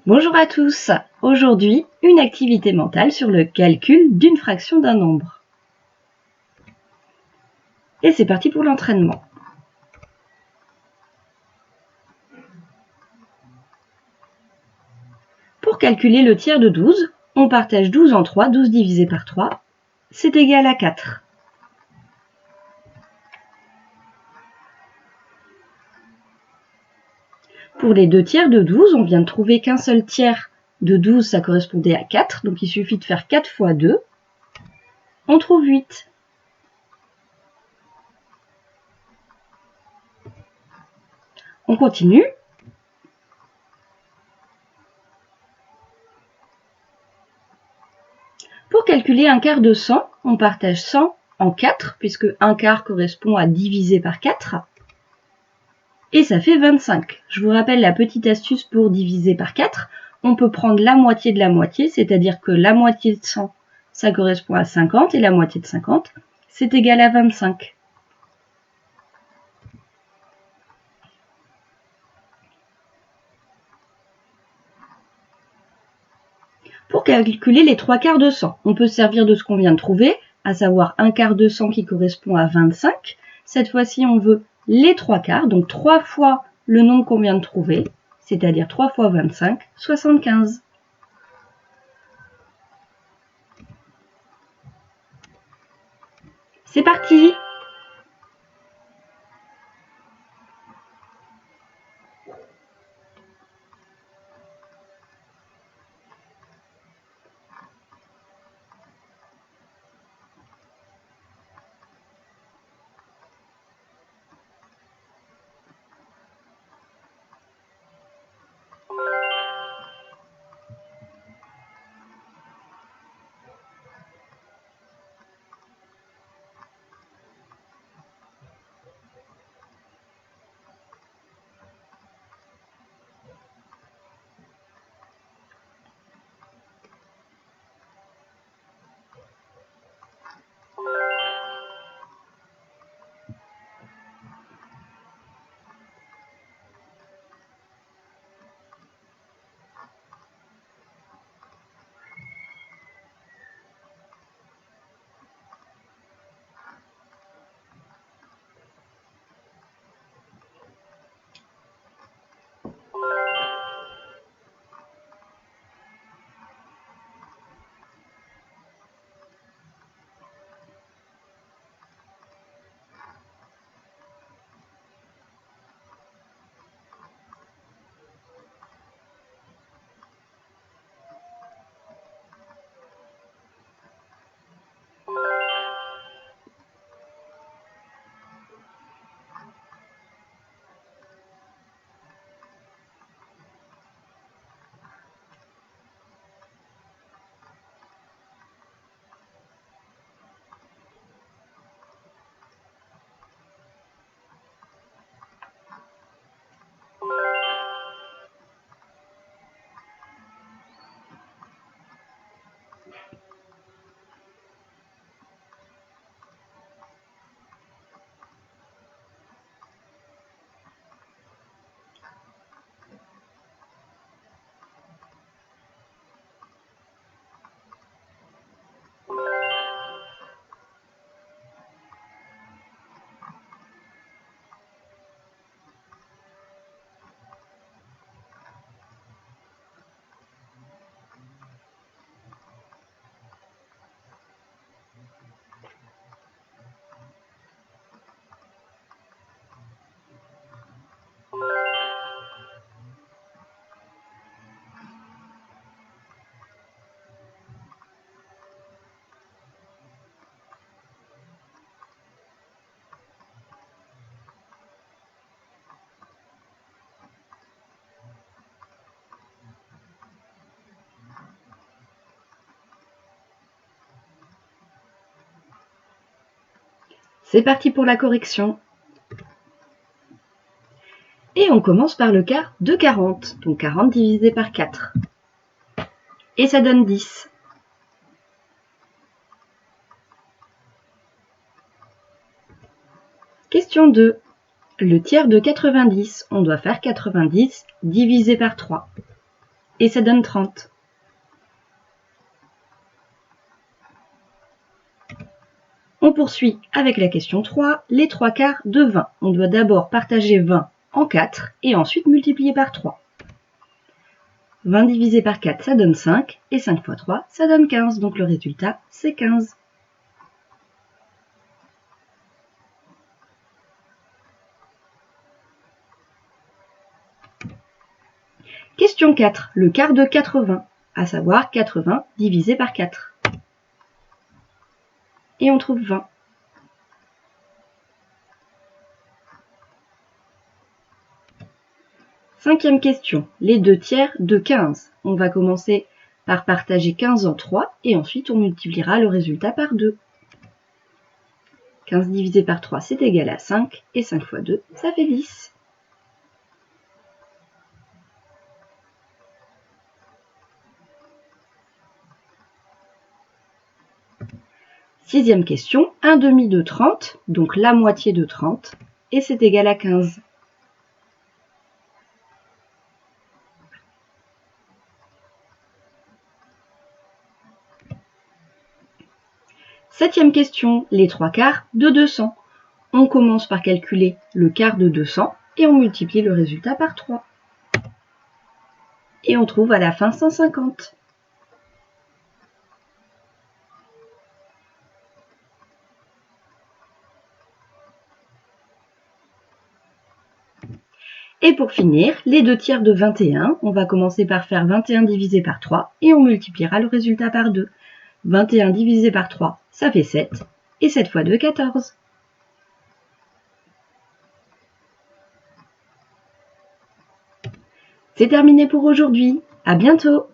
Bonjour à tous, aujourd'hui une activité mentale sur le calcul d'une fraction d'un nombre. Et c'est parti pour l'entraînement. Pour calculer le tiers de 12, on partage 12 en 3, 12 divisé par 3, c'est égal à 4. Pour les deux tiers de 12, on vient de trouver qu'un seul tiers de 12, ça correspondait à 4, donc il suffit de faire 4 fois 2, on trouve 8. On continue. Pour calculer un quart de 100, on partage 100 en 4, puisque un quart correspond à diviser par 4. Et ça fait 25. Je vous rappelle la petite astuce pour diviser par 4. On peut prendre la moitié de la moitié, c'est-à-dire que la moitié de 100, ça correspond à 50, et la moitié de 50, c'est égal à 25. Pour calculer les 3 quarts de 100, on peut se servir de ce qu'on vient de trouver, à savoir un quart de 100 qui correspond à 25. Cette fois-ci, on veut les 3 quarts, donc 3 fois le nombre qu'on vient de trouver, c'est-à-dire 3 fois 25, 75. C'est parti! C'est parti pour la correction. Et on commence par le quart de 40, donc 40 divisé par 4. Et ça donne 10. Question 2. Le tiers de 90, on doit faire 90 divisé par 3. et ça donne 30. On poursuit avec la question 3, les 3/4 de 20. On doit d'abord partager 20 en 4 et ensuite multiplier par 3. 20 divisé par 4, ça donne 5, et 5 fois 3, ça donne 15, donc le résultat, c'est 15. Question 4, le quart de 80, à savoir 80 divisé par 4. Et on trouve 20. Cinquième question, les 2/3 de 15. On va commencer par partager 15 en 3 et ensuite on multipliera le résultat par 2. 15 divisé par 3, c'est égal à 5 et 5 fois 2, ça fait 10. Sixième question, 1 demi de 30, donc la moitié de 30, et c'est égal à 15. Septième question, les 3/4 de 200. On commence par calculer le quart de 200 et on multiplie le résultat par 3. Et on trouve à la fin 150. Et pour finir, les 2/3 de 21, on va commencer par faire 21 divisé par 3 et on multipliera le résultat par 2. 21 divisé par 3, ça fait 7, et 7 fois 2, 14. C'est terminé pour aujourd'hui. À bientôt!